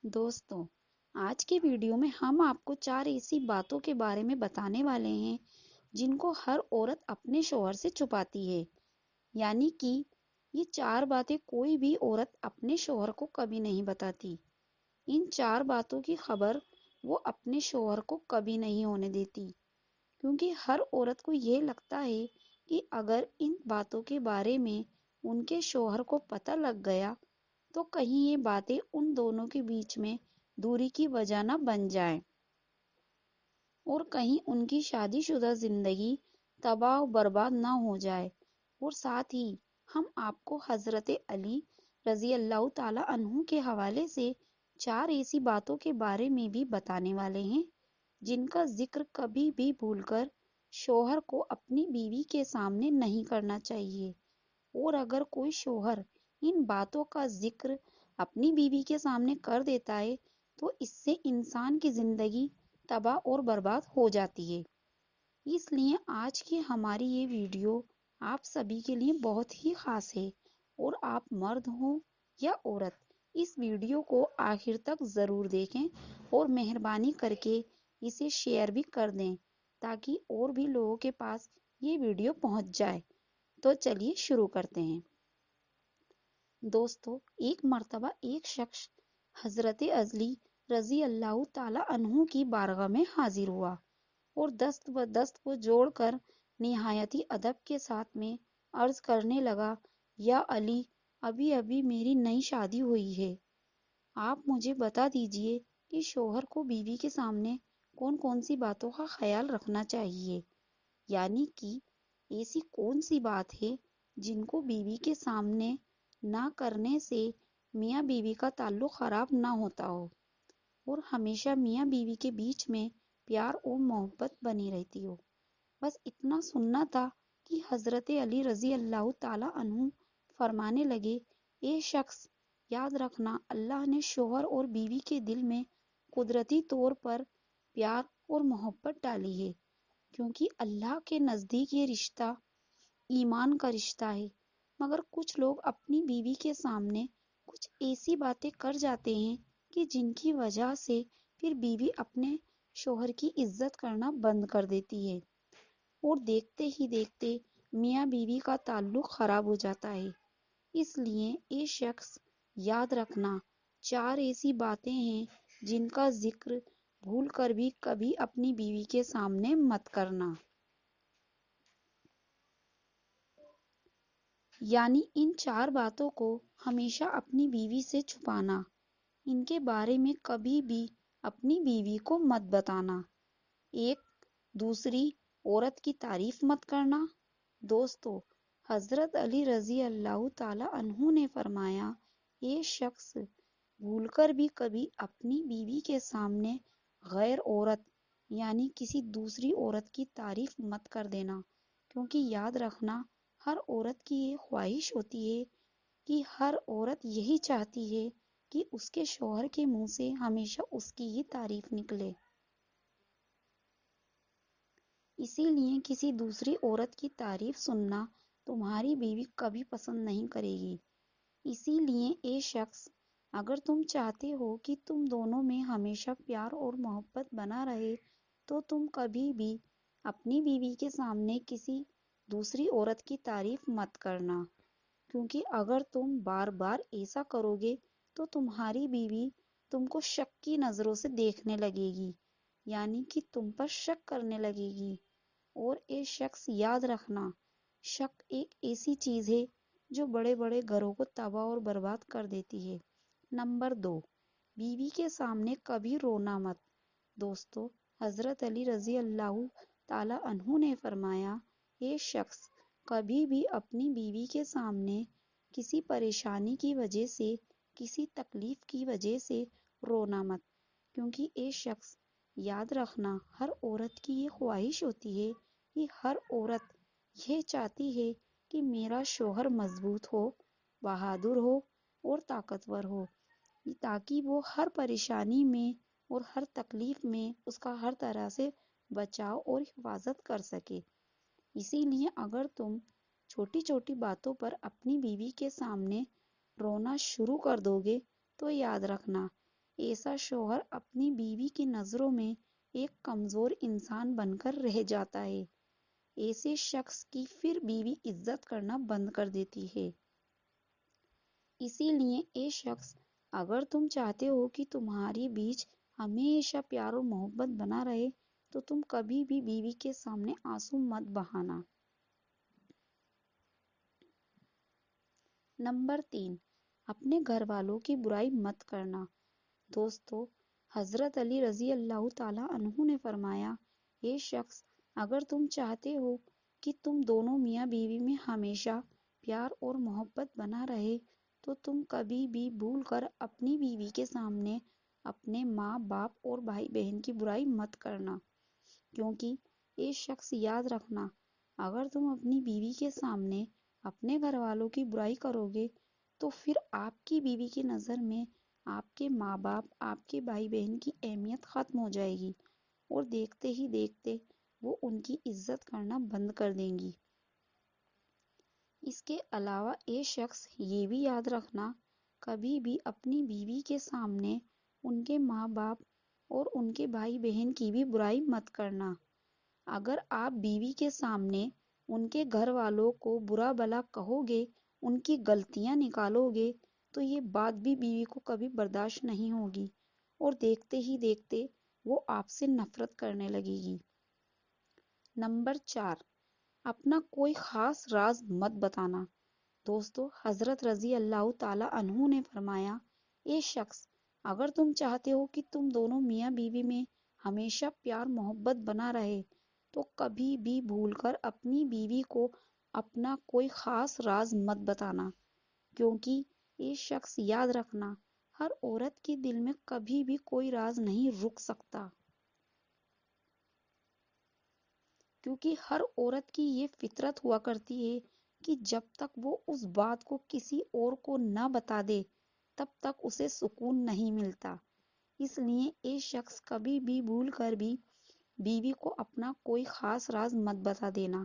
दोस्तों, आज की वीडियो में हम आपको 4 ऐसी बातों के बारे में बताने वाले हैं जिनको हर औरत अपने शौहर से छुपाती है। यानी कि ये 4 बातें कोई भी औरत अपने शौहर को कभी नहीं बताती। इन 4 बातों की खबर वो अपने शौहर को कभी नहीं होने देती, क्योंकि हर औरत को ये लगता है कि अगर इन बातों के बारे में उनके शौहर को पता लग गया तो कहीं ये बातें उन दोनों के बीच में दूरी की वजह न बन जाए और कहीं उनकी शादीशुदा जिंदगी तबाह बर्बाद ना हो जाए। और साथ ही हम आपको हजरत अली रजी अल्लाह ताला अन्हु के हवाले से 4 ऐसी बातों के बारे में भी बताने वाले हैं जिनका जिक्र कभी भी भूलकर शौहर को अपनी बीवी के सामने नहीं करना चाहिए। और अगर कोई शौहर इन बातों का जिक्र अपनी बीवी के सामने कर देता है तो इससे इंसान की जिंदगी तबाह और बर्बाद हो जाती है। इसलिए आज की हमारी ये वीडियो आप सभी के लिए बहुत ही खास है और आप मर्द हो या औरत, इस वीडियो को आखिर तक जरूर देखें और मेहरबानी करके इसे शेयर भी कर दें ताकि और भी लोगों के पास ये वीडियो पहुंच जाए। तो चलिए शुरू करते हैं। दोस्तों, एक मर्तबा एक शख्स हजरत अजली रजी अल्लाह ताला अन्हु की बारगाह में हाजिर हुआ और दस्त व दस्त को जोड़कर निहायती अदब के साथ में अर्ज करने लगा, या अली, अभी अभी मेरी नई शादी हुई है। आप मुझे बता दीजिए कि शौहर को बीवी के सामने कौन कौन सी बातों का ख्याल रखना चाहिए। यानी कि ऐसी कौन सी बात है जिनको बीवी के सामने ना करने से मियाँ बीवी का ताल्लुक खराब ना होता हो और हमेशा मियाँ बीवी के बीच में प्यार और मोहब्बत बनी रहती हो। बस इतना सुनना था कि हजरत अली रजी अल्लाह ताला अन्हु फरमाने लगे, ए शख्स, याद रखना, अल्लाह ने शौहर और बीवी के दिल में कुदरती तौर पर प्यार और मोहब्बत डाली है, क्योंकि अल्लाह के नजदीक ये रिश्ता ईमान का रिश्ता है। मगर कुछ लोग अपनी बीवी के सामने कुछ ऐसी बातें कर जाते हैं कि जिनकी वजह से फिर बीवी अपने शौहर की इज्जत करना बंद कर देती है और देखते ही देखते मियाँ बीवी का ताल्लुक खराब हो जाता है। इसलिए ये शख्स, याद रखना, 4 ऐसी बातें हैं जिनका जिक्र भूल कर भी कभी अपनी बीवी के सामने मत करना। यानी इन 4 बातों को हमेशा अपनी बीवी से छुपाना, इनके बारे में कभी भी अपनी बीवी को मत बताना। एक, दूसरी औरत की तारीफ मत करना। दोस्तों, हजरत अली रजी अल्लाह ताला अन्हु ने फरमाया, ये शख्स भूलकर भी कभी अपनी बीवी के सामने गैर औरत यानी किसी दूसरी औरत की तारीफ मत कर देना, क्योंकि याद रखना, हर औरत की ये ख्वाहिश होती है कि हर औरत यही चाहती है कि उसके शौहर के मुंह से हमेशा उसकी ही तारीफ निकले। इसीलिए किसी दूसरी औरत की तारीफ सुनना तुम्हारी बीवी कभी पसंद नहीं करेगी। इसीलिए ए शख्स, अगर तुम चाहते हो कि तुम दोनों में हमेशा प्यार और मोहब्बत बना रहे तो तुम कभी भी अपनी बीवी के सामने किसी दूसरी औरत की तारीफ मत करना, क्योंकि अगर तुम बार बार ऐसा करोगे तो तुम्हारी बीवी तुमको शक की नजरों से देखने लगेगी, यानी कि तुम पर शक करने लगेगी। और ये शख्स, याद रखना, शक एक ऐसी चीज है जो बड़े बड़े घरों को तबाह और बर्बाद कर देती है। नंबर 2, बीवी के सामने कभी रोना मत। दोस्तों, हजरत अली रजी अल्लाह ताला अन्हु ने फरमाया, ये शख्स कभी भी अपनी बीवी के सामने किसी परेशानी की वजह से, किसी तकलीफ की वजह से रोना मत, क्योंकि ये शख्स, याद रखना, हर औरत की ये ख्वाहिश होती है कि हर औरत ये चाहती है कि मेरा शौहर मजबूत हो, बहादुर हो और ताकतवर हो, ताकि वो हर परेशानी में और हर तकलीफ में उसका हर तरह से बचाव और हिफाजत कर सके। इसीलिए अगर तुम छोटी छोटी बातों पर अपनी बीवी के सामने रोना शुरू कर दोगे तो याद रखना, ایسا شوہر اپنی بیوی کی نظروں میں ایک کمزور انسان بن کر رہ جاتا ہے۔ ایسے شخص کی پھر بیوی عزت کرنا بند کر دیتی ہے۔ اسی لیے اے شخص، اگر تم چاہتے ہو کہ تمہاری بیچ ہمیشہ پیار اور محبت بنا رہے تو تم کبھی بھی بیوی کے سامنے آنسو مت بہانا۔ نمبر 3، اپنے گھر والوں کی برائی مت کرنا۔ دوستو، حضرت علی رضی اللہ تعالیٰ عنہ نے فرمایا، اے شخص، اگر تم چاہتے ہو کہ تم دونوں میاں بیوی میں ہمیشہ پیار اور محبت بنا رہے تو تم کبھی بھی بھول کر اپنی بیوی کے سامنے اپنے ماں باپ اور بھائی بہن کی برائی مت کرنا، کیونکہ یہ شخص یاد رکھنا، اگر تم اپنی بیوی کے سامنے اپنے گھر والوں کی برائی کرو گے تو پھر آپ کی بیوی کی نظر میں آپ کے ماں باپ، آپ کے بھائی بہن کی اہمیت ختم ہو جائے گی اور دیکھتے ہی دیکھتے وہ ان کی عزت کرنا بند کر دیں گی۔ اس کے علاوہ اے شخص، یہ بھی یاد رکھنا، کبھی بھی اپنی بیوی کے سامنے ان کے ماں باپ اور ان کے بھائی بہن کی بھی برائی مت کرنا۔ اگر آپ بیوی کے سامنے ان کے گھر والوں کو برا بھلا کہو گے، ان کی غلطیاں نکالو گے، تو یہ بات بھی بیوی کو کبھی برداشت نہیں ہوگی اور دیکھتے ہی دیکھتے وہ آپ سے نفرت کرنے لگے گی۔ نمبر 4، اپنا کوئی خاص راز مت بتانا۔ دوستو، حضرت رضی اللہ تعالیٰ عنہ نے فرمایا، اے شخص، اگر تم چاہتے ہو کہ تم دونوں میاں بیوی میں ہمیشہ پیار محبت بنا رہے تو کبھی بھی بھول کر اپنی بیوی کو اپنا کوئی خاص راز مت بتانا، کیونکہ یہ شخص یاد رکھنا، ہر عورت کے دل میں کبھی بھی کوئی راز نہیں رک سکتا، کیونکہ ہر عورت کی یہ فطرت ہوا کرتی ہے کہ جب تک وہ اس بات کو کسی اور کو نہ بتا دے تب تک اسے سکون نہیں ملتا۔ اس لیے ایک شخص کبھی بھی بھول کر بھی بیوی کو اپنا کوئی خاص راز مت بتا دینا۔